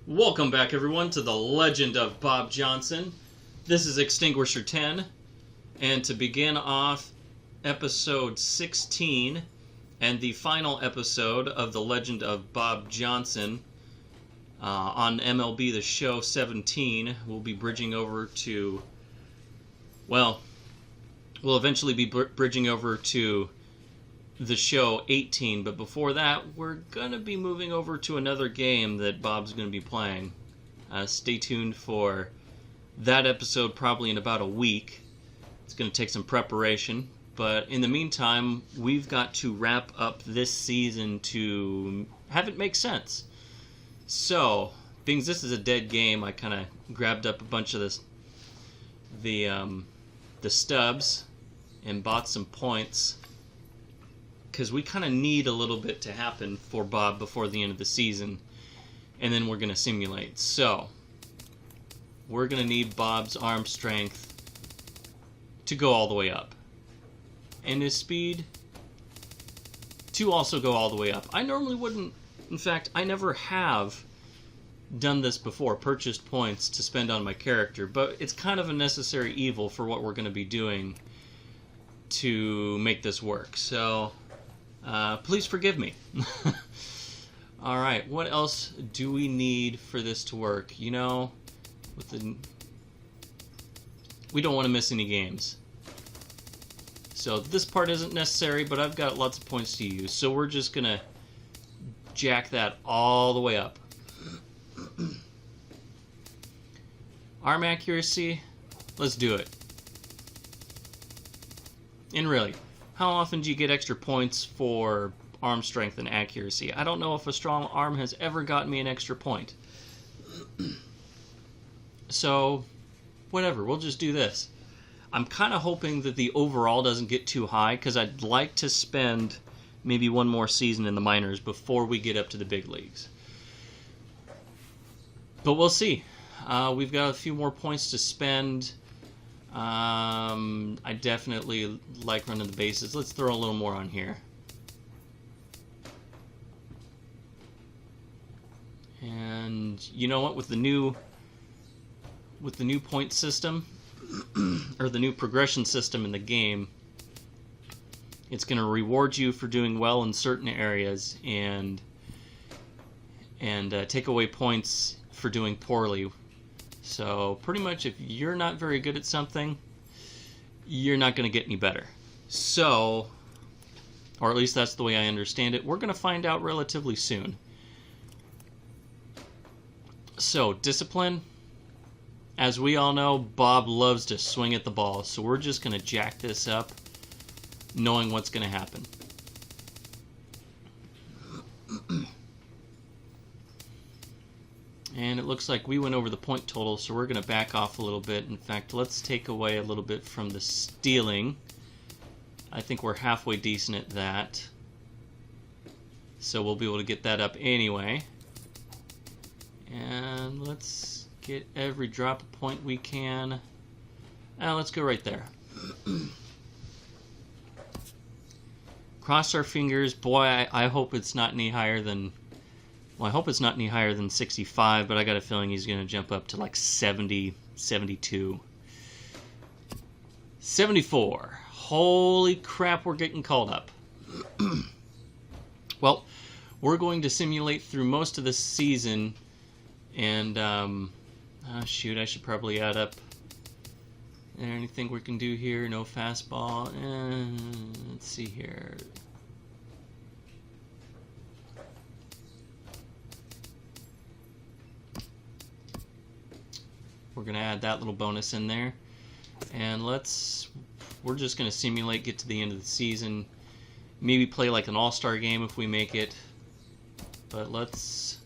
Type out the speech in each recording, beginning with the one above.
Welcome back, everyone, to the Legend of Bobb Johnson. This is Extinguisher 10, and to begin off episode 16 and the final episode of the Legend of Bobb Johnson on MLB The Show 17, we'll be bridging over to, we'll eventually be bridging over to the show 18, but before that we're gonna be moving over to another game that Bob's gonna be playing. Stay tuned for that episode probably in about a week. It's gonna take some preparation, but in the meantime we've got to wrap up this season to have it make sense. So being this is a dead game, I kind of grabbed up a bunch of the stubs and bought some points, because we kind of need a little bit to happen for Bob before the end of the season, and then we're going to simulate. So, we're going to need Bob's arm strength to go all the way up, and his speed to also go all the way up. I normally wouldn't, in fact, I never have done this before, purchased points to spend on my character, but it's kind of a necessary evil for what we're going to be doing to make this work. So, please forgive me. Alright, what else do we need for this to work? You know, we don't want to miss any games. So this part isn't necessary, but I've got lots of points to use. So we're just going to jack that all the way up. Arm accuracy, let's do it. And really, how often do you get extra points for arm strength and accuracy? I don't know if a strong arm has ever gotten me an extra point. So, whatever, we'll just do this. I'm kind of hoping that the overall doesn't get too high, because I'd like to spend maybe one more season in the minors before we get up to the big leagues. But we'll see. We've got a few more points to spend. I definitely like running the bases. Let's throw a little more on here. And you know what? With the new point system, or the new progression system in the game, it's going to reward you for doing well in certain areas and take away points for doing poorly. So pretty much if you're not very good at something, you're not going to get any better. So, or at least that's the way I understand it. We're going to find out relatively soon. So, discipline. As we all know, Bob loves to swing at the ball. So we're just going to jack this up, knowing what's going to happen. And it looks like we went over the point total, so we're going to back off a little bit. In fact, let's take away a little bit from the stealing. I think we're halfway decent at that. So we'll be able to get that up anyway. And let's get every drop a point we can. Let's go right there. Cross our fingers. Boy, I hope it's not any higher than... Well, I hope it's not any higher than 65, but I got a feeling he's going to jump up to like 70, 72. 74. Holy crap, we're getting called up. Well, we're going to simulate through most of this season, and, shoot, I should probably add up. Is there anything we can do here? No fastball. Let's see here. We're going to add that little bonus in there. And we're just going to simulate, get to the end of the season. Maybe play like an all-star game if we make it. But let's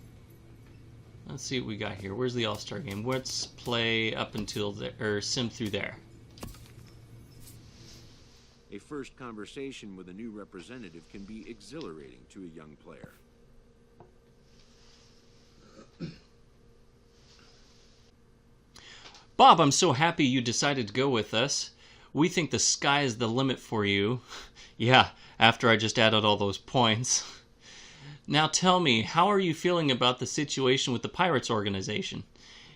see what we got here. Where's the all-star game? Let's play up until there, or sim through there. A first conversation with a new representative can be exhilarating to a young player. Bob, I'm so happy you decided to go with us. We think the sky is the limit for you. Yeah, after I just added all those points. Now tell me, how are you feeling about the situation with the Pirates organization?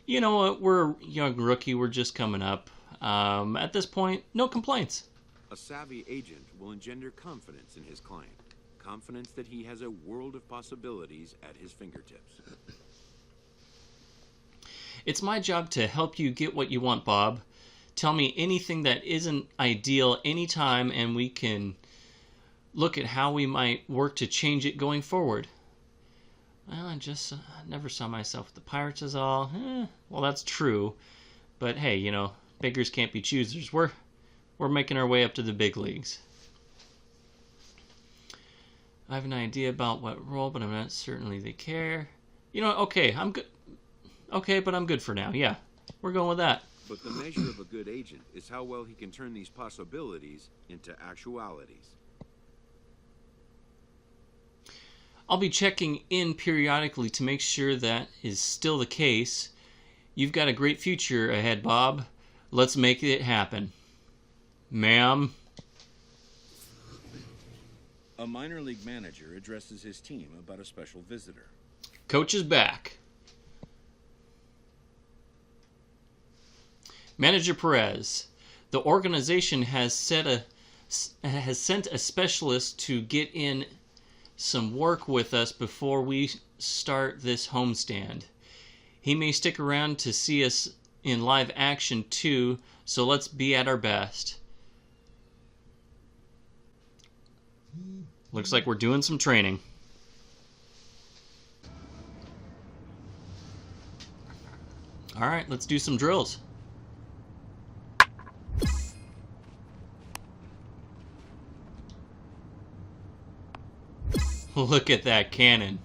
You know what, we're a young rookie, we're just coming up. At this point, no complaints. A savvy agent will engender confidence in his client. Confidence that he has a world of possibilities at his fingertips. It's my job to help you get what you want, Bob. Tell me anything that isn't ideal anytime, and we can look at how we might work to change it going forward. Well, I just never saw myself with the Pirates as all. Well, that's true. But hey, you know, beggars can't be choosers. We're making our way up to the big leagues. I have an idea about what role, but I'm not certainly they care. You know, okay, I'm good. Okay, but I'm good for now. Yeah, we're going with that. But the measure of a good agent is how well he can turn these possibilities into actualities. I'll be checking in periodically to make sure that is still the case. You've got a great future ahead, Bob. Let's make it happen. Ma'am. A minor league manager addresses his team about a special visitor. Coach is back. Manager Perez, the organization has sent a specialist to get in some work with us before we start this homestand. He may stick around to see us in live action too, so let's be at our best. Looks like we're doing some training. All right, let's do some drills. Look at that cannon.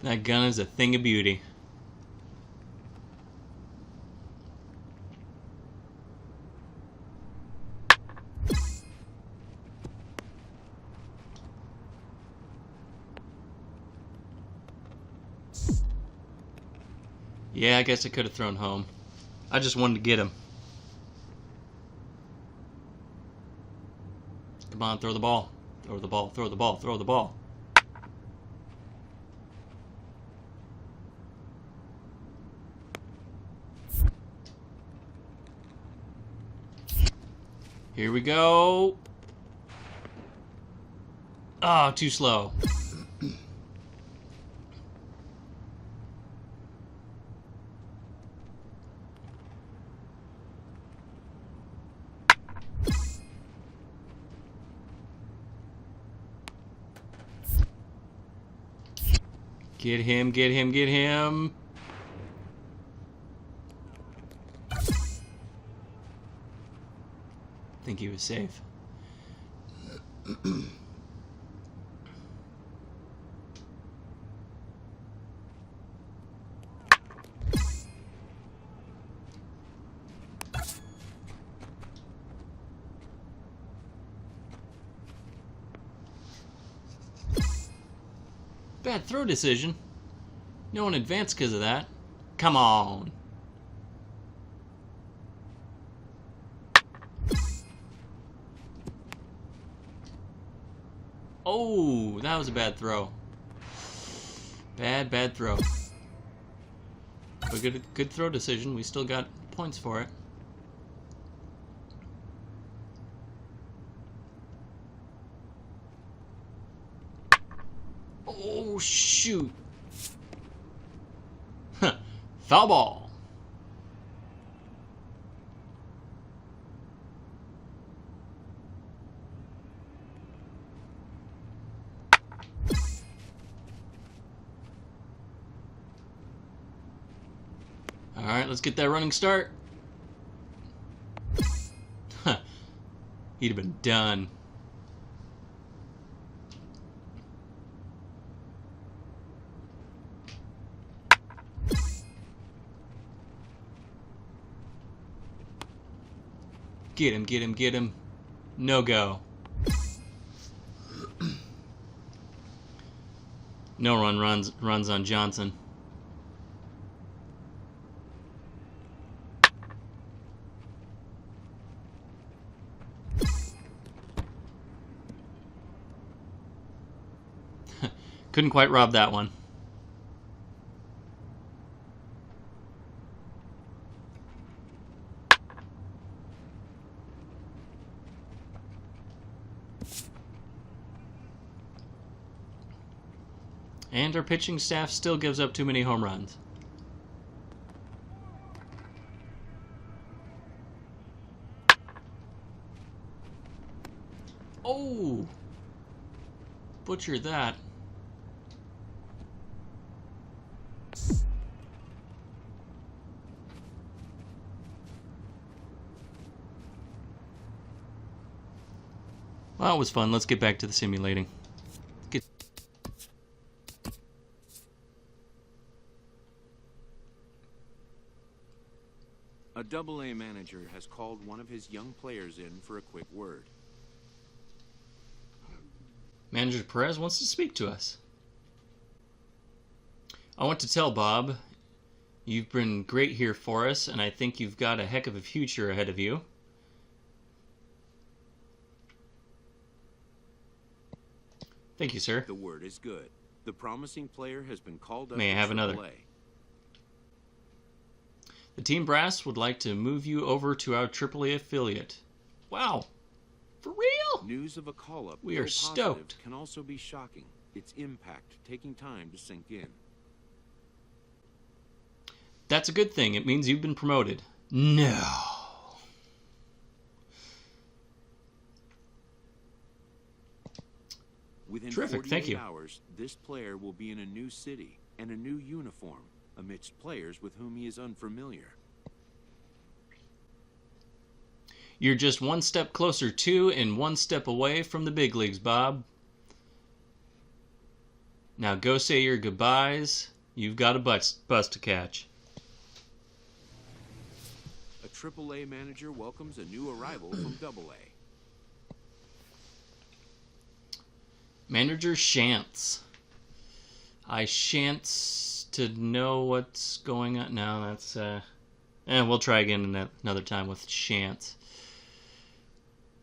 That gun is a thing of beauty. Yeah, I guess I could have thrown home. I just wanted to get him. Come on, throw the ball. Throw the ball, throw the ball, throw the ball. Here we go. Oh, too slow. Get him, get him, get him. I think he was safe. Bad throw decision. No one advanced because of that. Come on. Oh, that was a bad throw. Bad throw. But good throw decision. We still got points for it. Oh, shoot. Huh. Foul ball. All right, let's get that running start. Huh. He'd have been done. Get him, get him, get him. No go. No run runs on Johnson. Couldn't quite rob that one. And our pitching staff still gives up too many home runs. Oh! Butcher that. Well, it was fun. Let's get back to the simulating. A Double-A manager has called one of his young players in for a quick word. Manager Perez wants to speak to us. I want to tell Bob, you've been great here for us, and I think you've got a heck of a future ahead of you. Thank you, sir. The word is good. The promising player has been called up. May I have to another? AAA. The team brass would like to move you over to our AAA affiliate. Wow. For real? News of a call-up We are stoked. can also be shocking. Its impact taking time to sink in. That's a good thing. It means you've been promoted. No. Within Terrific, 48 thank you. hours, this player will be in a new city and a new uniform amidst players with whom he is unfamiliar. You're just one step closer to and one step away from the big leagues, Bob. Now go say your goodbyes. You've got a bus to catch. A AAA manager welcomes a new arrival from AA. Manager Shantz. I shan't to know what's going on. No, that's we'll try again another time with Shantz.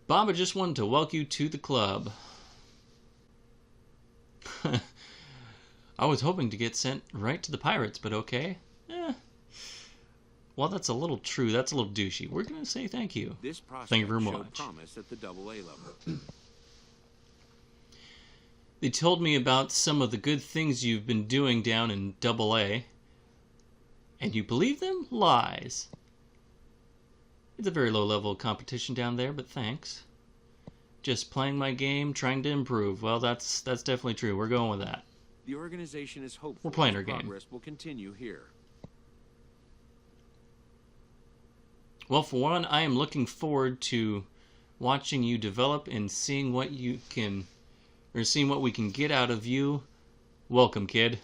Bob, I just wanted to welcome you to the club. I was hoping to get sent right to the Pirates, but okay. Well, that's a little true. That's a little douchey. We're going to say thank you. This prospect Thank you very showed much. promise at the AA level. They told me about some of the good things you've been doing down in AA. And you believe them? Lies. It's a very low level of competition down there, but thanks. Just playing my game, trying to improve. Well, that's definitely true. We're going with that. The organization is hopeful We're playing that our game. progress will continue here. Well, for one, I am looking forward to watching you develop and seeing what we can get out of you. Welcome, kid.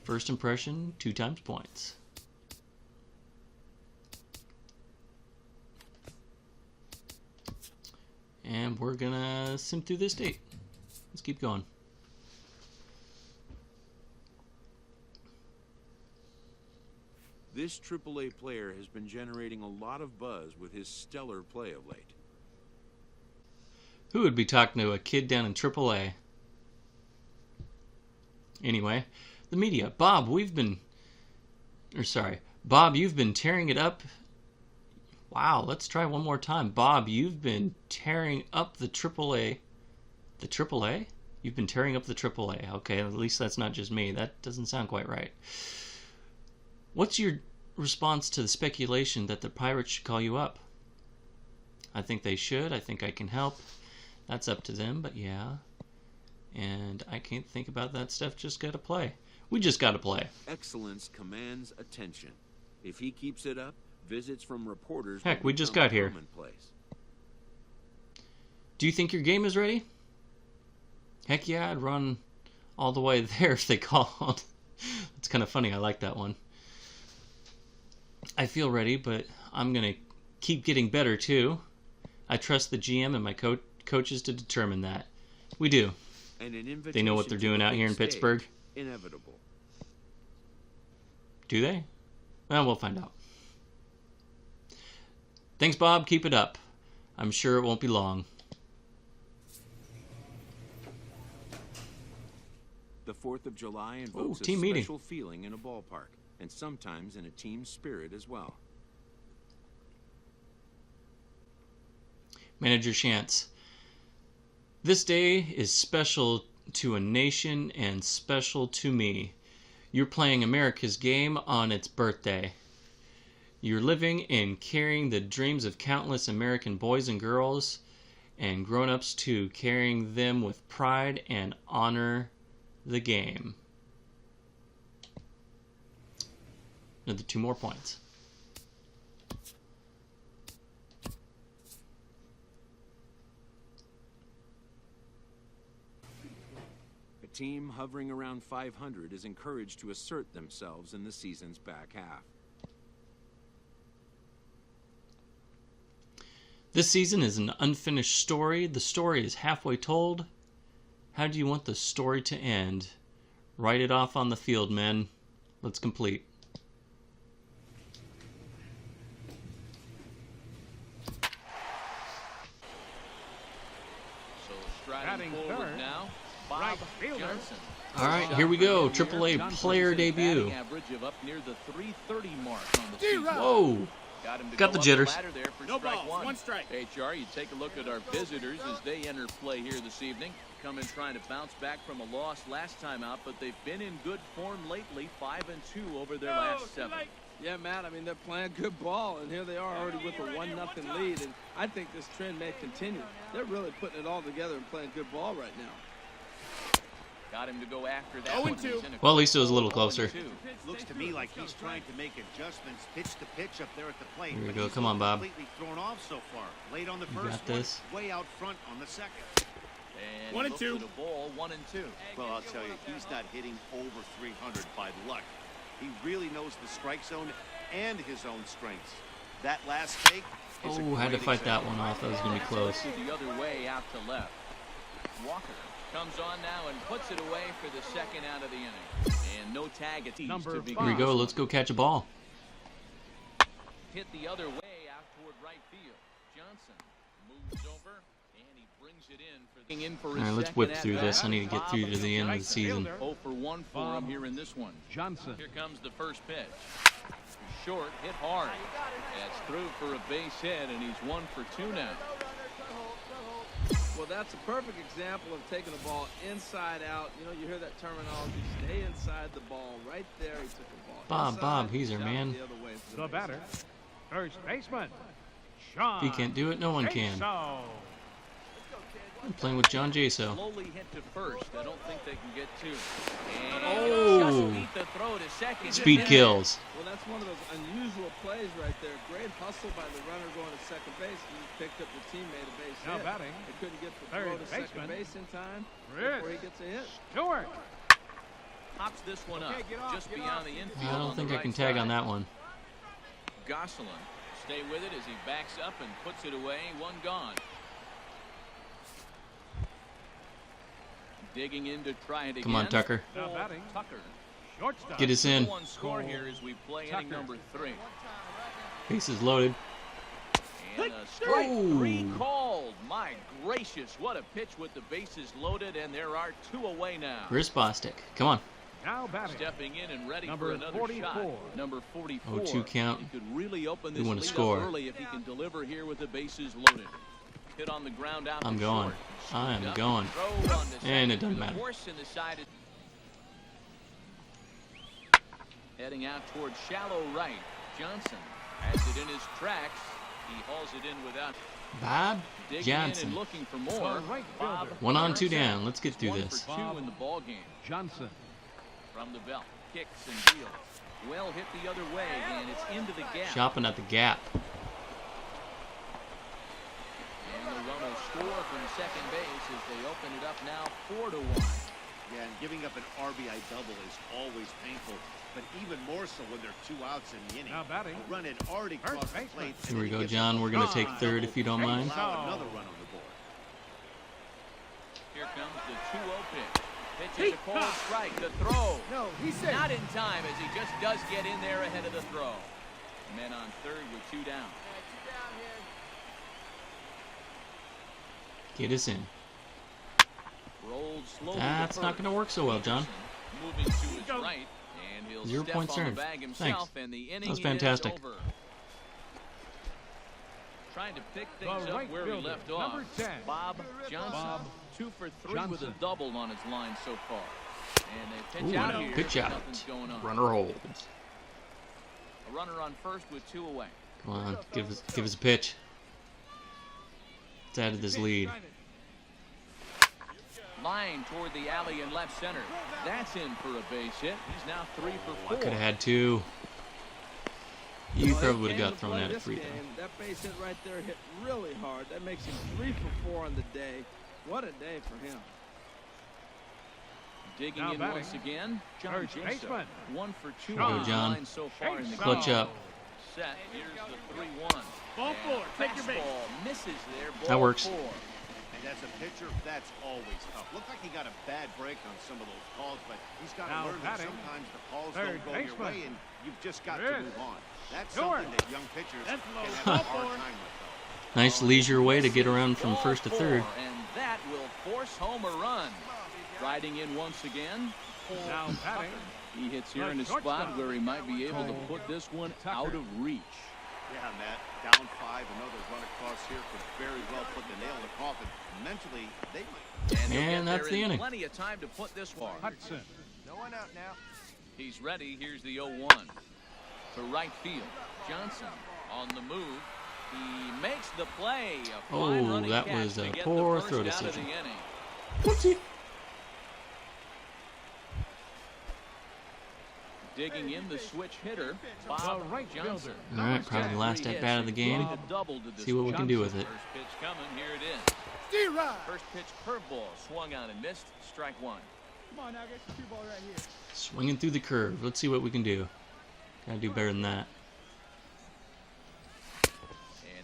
First impression, 2 times points. And we're gonna sim through this date. Let's keep going. This AAA player has been generating a lot of buzz with his stellar play of late. Who would be talking to a kid down in AAA? Anyway, the media. Bob, Bob, you've been tearing it up. Wow, let's try one more time. Bob, you've been tearing up the AAA. The AAA? You've been tearing up the AAA. Okay, at least that's not just me. That doesn't sound quite right. What's your response to the speculation that the Pirates should call you up? I think they should. I think I can help. That's up to them, but yeah. And I can't think about that stuff. Just gotta play. We just gotta play. Excellence commands attention. If he keeps it up, visits from reporters. Heck, will we just become got here. commonplace. Do you think your game is ready? Heck yeah, I'd run all the way there if they called. It's kind of funny. I like that one. I feel ready, but I'm going to keep getting better too. I trust the GM and my coaches to determine that. We do. And an They know what they're doing out here in Pittsburgh. Inevitable. Do they? Well, we'll find out. Thanks, Bob. Keep it up. I'm sure it won't be long. The 4th of July invokes a team special meeting. feeling in a ballpark, and sometimes in a team spirit as well. Manager Shantz. This day is special to a nation and special to me. You're playing America's game on its birthday. You're living and carrying the dreams of countless American boys and girls, and grown-ups too, carrying them with pride and honor the game. Another 2 more points. A team hovering around 500 is encouraged to assert themselves in the season's back half. This season is an unfinished story. The story is halfway told. How do you want the story to end? Write it off on the field, men. Let's complete. So striding forward now, Bobb Johnson. All right, here we go. AAA player debut. Average of up near the 330 mark on the season. Whoa. Got the jitters. No ball, one strike. HR, you take a look at our visitors as they enter play here this evening. Come in trying to bounce back from a loss last time out, but they've been in good form lately, 5-2 over their last 7. Yeah, Matt, I mean, they're playing good ball, and here they are already with a 1-0 lead, and I think this trend may continue. They're really putting it all together and playing good ball right now. Got him to go after that one. Well, at least it was a little closer. Looks to me like he's trying to make adjustments pitch to pitch up there at the plate. Here we but go. he's Come on, Bob. Completely thrown off so far. Late on the You first got this. one, way out front on the second. And 1-2. The ball, 1-2. Well, I'll tell you, he's not hitting over 300 by luck. He really knows the strike zone and his own strengths. That last take is Oh, had to fight that one off. That was going to be close. The other way out to left. Walker comes on now and puts it away for the second out of the inning. And no tag at to begin. Here we go. Let's go catch a ball. Hit the other way out toward right field. Johnson moves over and he brings it in for All right, let's whip through this. I need to get through to the end of the season. 0 for 1 for him here in this one. Johnson. Here comes the first pitch. Short, hit hard. That's through for a base hit, and he's 1 for 2 now. Well, that's a perfect example of taking the ball inside out. You know, you hear that terminology, stay inside the ball. Right there, he took the ball Bob, he's our man. The batter, first baseman, Sean. If he can't do it, no one can. I'm playing with John Jaso. Slowly hit to first. I don't think they can get 2. And Oh. just beat the throw to second. Speed kills. Well, that's one of those unusual plays right there. Great hustle by the runner going to second base. He picked up the teammate a base Now hit. batting, They couldn't get the third throw to second baseman, base in time Rich before he gets a hit. Stewart. Pops this one up Okay, get off, just get beyond off. the infield. I don't on think the I can right tag side. on that one. Gosselin stay with it as he backs up and puts it away. 1 gone. Digging in to try it again. Come on, Tucker. Now batting, Tucker. shortstop. Get us in. 1 score here as we play inning Tucker. number 3. Bases loaded. And a strike Oh. 3 called. My gracious, what a pitch with the bases loaded, and there are 2 away now. Where's Bostic? Come on. Now batting, Stepping in and ready Number for another 44. shot. Number 44. 0-2 count. He could really open We this wanna lead score. up early if he can deliver here with the bases loaded. Hit on the ground out. I'm to going. short. I am Scooped up. going. Throw on to And second. it doesn't The matter. horse in the side is heading out towards shallow right. Johnson has it in his tracks. He hauls it in without Bob digging in and Johnson. looking for more. The right Bob fielder. 1 on, 2 Johnson. down. Let's get through 1 this. for 2 in the ball game. Johnson. From the belt, kicks and deals. Well hit the other way, and it's into the gap. Shopping at the gap. And the run will score from second base as they open it up now 4-1. Yeah, and giving up an RBI double is always painful. but even more so when there are 2 outs in the inning. Now batting. A run had already First crossed the baseman. plate. Here we and go, he gets John. a We're going to take double, third if you don't mind. allow another run on the board. Here comes the 2-0 pitch. Pitches a cold strike. The throw. No, he said. Not in time as he just does get in there ahead of the throw. Men on third with 2 down. Get us in. Rolled slowly. That's not going to work so well, John. Moving to his right, and he'll 0 step points on the earned. bag himself, Thanks. and the inning That was fantastic. is over. Trying to pick The things up right where we fielder, left off. number 10. Bobb Johnson, Bobb 2 for 3 with a Johnson. double on his line so far. And they pitch Ooh, out here. pitch out. Nothing's going on. Runner holds. A runner on first with 2 away. Come on, give us a pitch. Let's add to this lead. Line toward the alley in left center. That's in for a base hit. He's now 3 for 4. Could have had 2. You Well, probably he would have came got to thrown play out at this 3 game. though. That base hit right there hit really hard. That makes him 3 for 4 on the day. What a day for him. Digging Now in batting. once again. John First Jaso. baseman. 1 for 2 Go, on the John. line so far in the Clutch game. up. Set. Here's the 3-1. Ball And four. Take your base. fastball misses there. Ball That works. 4. And as a pitcher, that's always tough. Looked like he got a bad break on some of those calls, but he's got to Now learn that batting. sometimes the calls Third don't go your baseman. way, and you've just got There to is. move on. That's Sure. something that young pitchers That's can low. have a Ball hard four. time with, though. Nice leisure way to get around from Ball first to third. 4, and that will force home a run. Riding in once again. Now batting. He hits here The in a spot shortstop. where he might be able to put this one out of reach. Yeah, Matt, down 5, another run across here could very well put the nail in the coffin. Mentally, they might. And, he'll And get that's there the in inning. Plenty of time to put this one. Hudson. No one out now. He's ready. Here's the 0-1. To right field. Johnson on the move. He makes the play. A fine Oh, running that catch was to a get poor the first throw out of the decision. inning. Whoopsie. Digging in the switch hitter, The Bobb right Johnson. fielder. All right, probably the last at bat of the game. He did double to this See what we can do with it. First pitch coming. Here it is. First pitch curveball swung on and missed. Strike 1. Come on now, get your 2 ball right here. Swinging through the curve. Let's see what we can do. Gotta do better than that.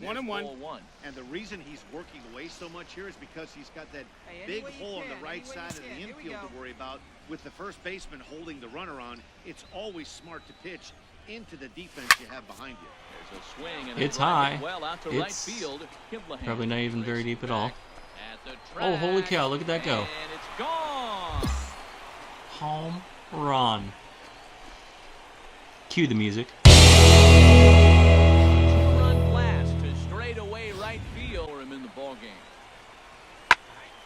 And 1-1. ball 1. And the reason he's working away so much here is because he's got that big hole on the right side of the infield to worry about. With the first baseman holding the runner on, it's always smart to pitch into the defense you have behind you. There's a swing and It's a drive high. well out to It's right field. Kimbleham Probably not even very races deep at all. back at the Oh, holy track, cow, look at that go. And it's gone. Home run. Cue the music. Run blast to straightaway right field for him in the ball game.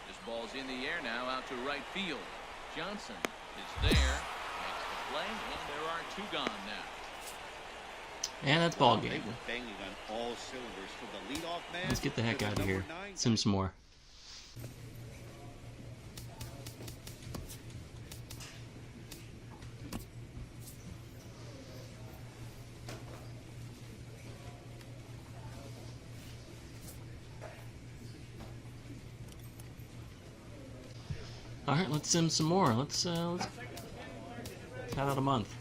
This ball's in the air now out to right field. Johnson is there, makes the play, and there are 2 gone now. And that's ball They game. were banging on all cylinders from the leadoff man. Let's get the heck to out of number here. 9 Sim some more. All right, let's sim some more. Let's count out a month.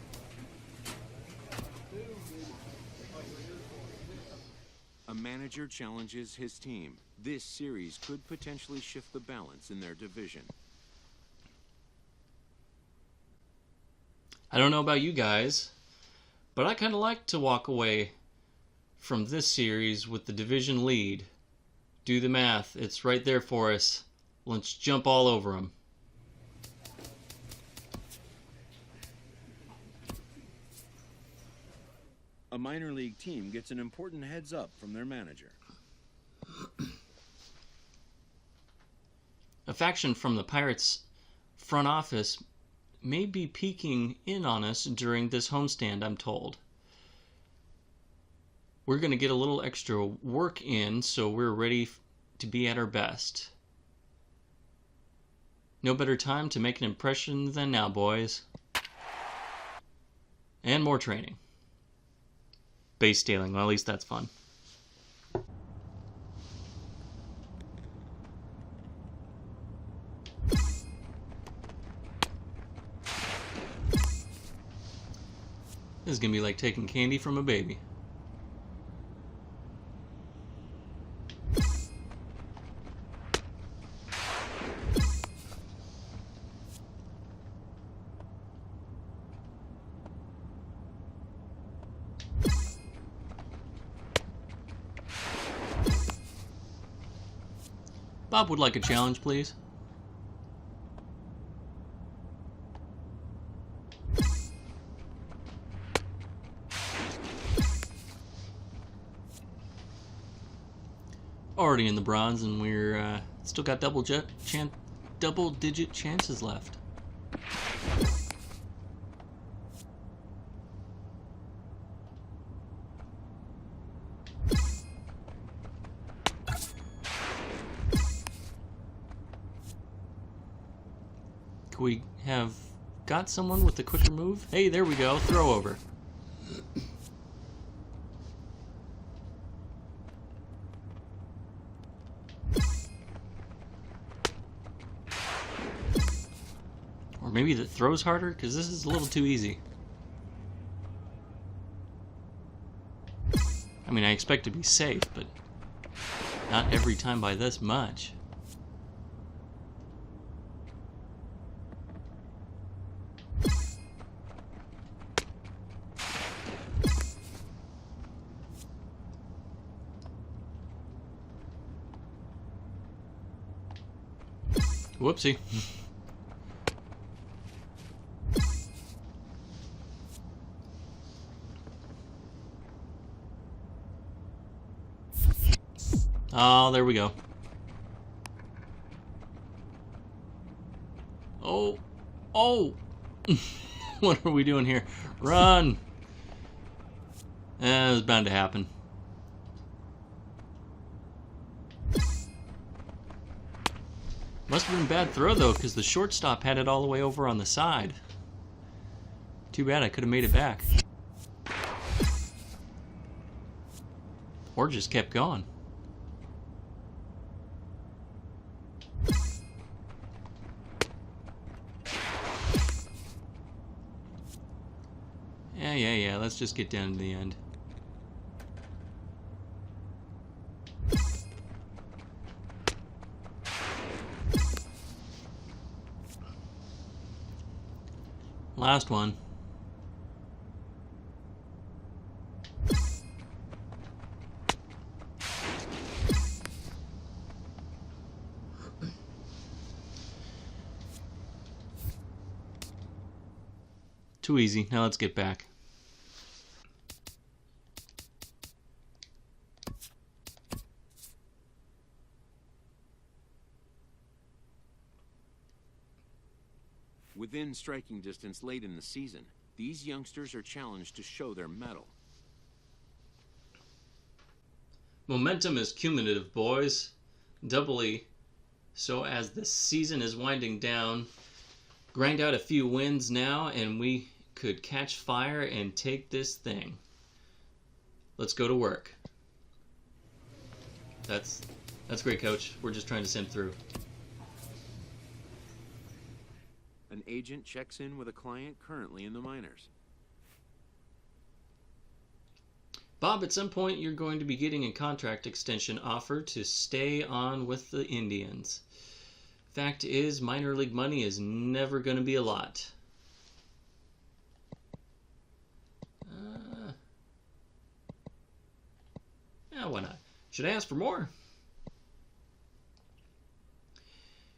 A manager challenges his team. This series could potentially shift the balance in their division. I don't know about you guys, but I kind of like to walk away from this series with the division lead. Do the math. It's right there for us. Let's jump all over them. A minor league team gets an important heads up from their manager. A faction from the Pirates front office may be peeking in on us during this homestand, I'm told. We're going to get a little extra work in, so we're ready to be at our best. No better time to make an impression than now, boys. And more training. Base stealing, well, at least that's fun. This is gonna be like taking candy from a baby. Bob would like a challenge, please. Already in the bronze, and we're still got double-digit chances left. Could we have got someone with the quicker move? Hey, there we go. Throw over. Or maybe the throw's harder, because this is a little too easy. I mean, I expect to be safe, but not every time by this much. Whoopsie. Oh, there we go. Oh. Oh! What are we doing here? Run! It was bound to happen. Must have been a bad throw, though, because the shortstop had it all the way over on the side. Too bad, I could have made it back. Or just kept going. Yeah, let's just get down to the end. Last one. Too easy. Now let's get back. Within striking distance late in the season, these youngsters are challenged to show their mettle. Momentum is cumulative, boys. Doubly so as the season is winding down. Grind out a few wins now, and we could catch fire and take this thing. Let's go to work. That's great, Coach. We're just trying to sim through. An agent checks in with a client currently in the minors. Bob, at some point you're going to be getting a contract extension offer to stay on with the Indians. Fact is, minor league money is never going to be a lot. Yeah, why not? Should I ask for more?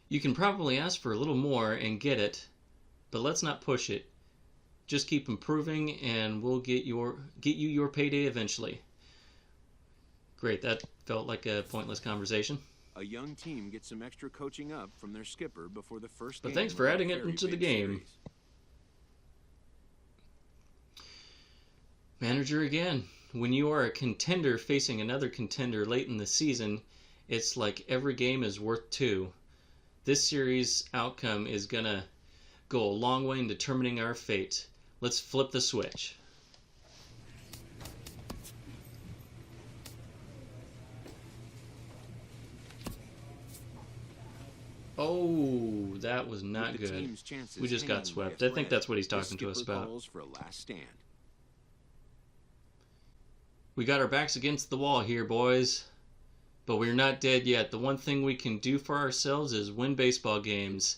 You can probably ask for a little more and get it, but let's not push it. Just keep improving and we'll get you your payday eventually. Great, that felt like a pointless conversation. A young team gets some extra coaching up from their skipper before the first game. But thanks for adding it into the game. Series. Manager again. When you are a contender facing another contender late in the season, it's like every game is worth 2. This series outcome is gonna go a long way in determining our fate. Let's flip the switch. Oh, that was not good. We just got swept. I think that's what he's talking to us about. For a last stand. We got our backs against the wall here, boys. But we're not dead yet. The one thing we can do for ourselves is win baseball games.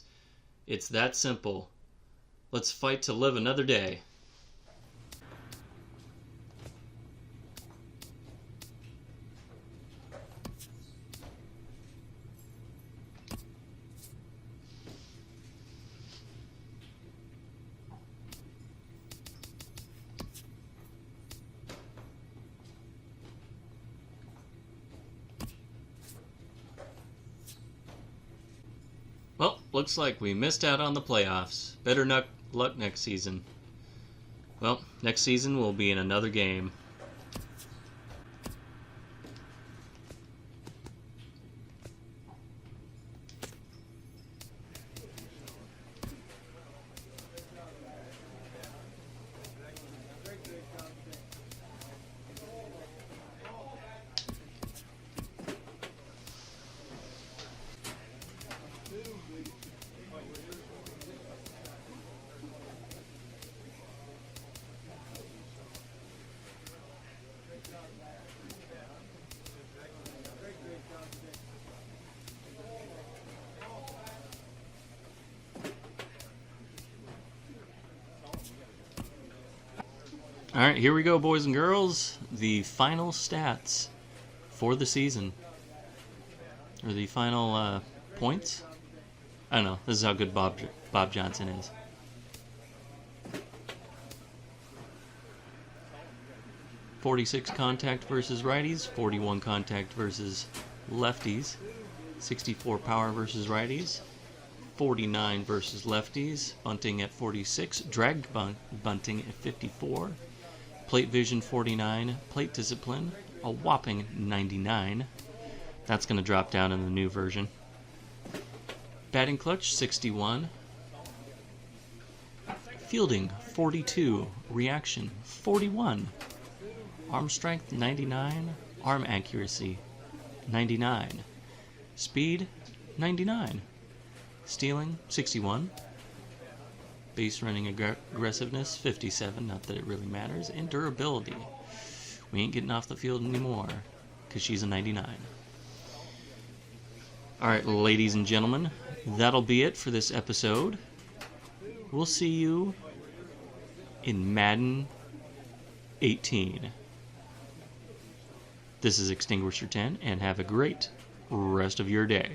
It's that simple. Let's fight to live another day. Well, looks like we missed out on the playoffs. Better luck next season. Well, next season we'll be in another game. Alright, here we go, boys and girls. The final stats for the season. Or the final points? I don't know. This is how good Bobb Johnson is. .46 contact versus righties, 41 contact versus lefties, 64 power versus righties, 49 versus lefties, bunting at 46, drag bunting at 54, plate vision 49, plate discipline a whopping 99. That's going to drop down in the new version. Batting clutch 61, fielding 42, reaction 41, arm strength 99, arm accuracy 99, speed 99, stealing 61, base running aggressiveness 57, not that it really matters, and durability. We ain't getting off the field anymore because she's a 99. Alright, ladies and gentlemen, that'll be it for this episode. We'll see you in Madden 18. This is Extinguisher 10, and have a great rest of your day.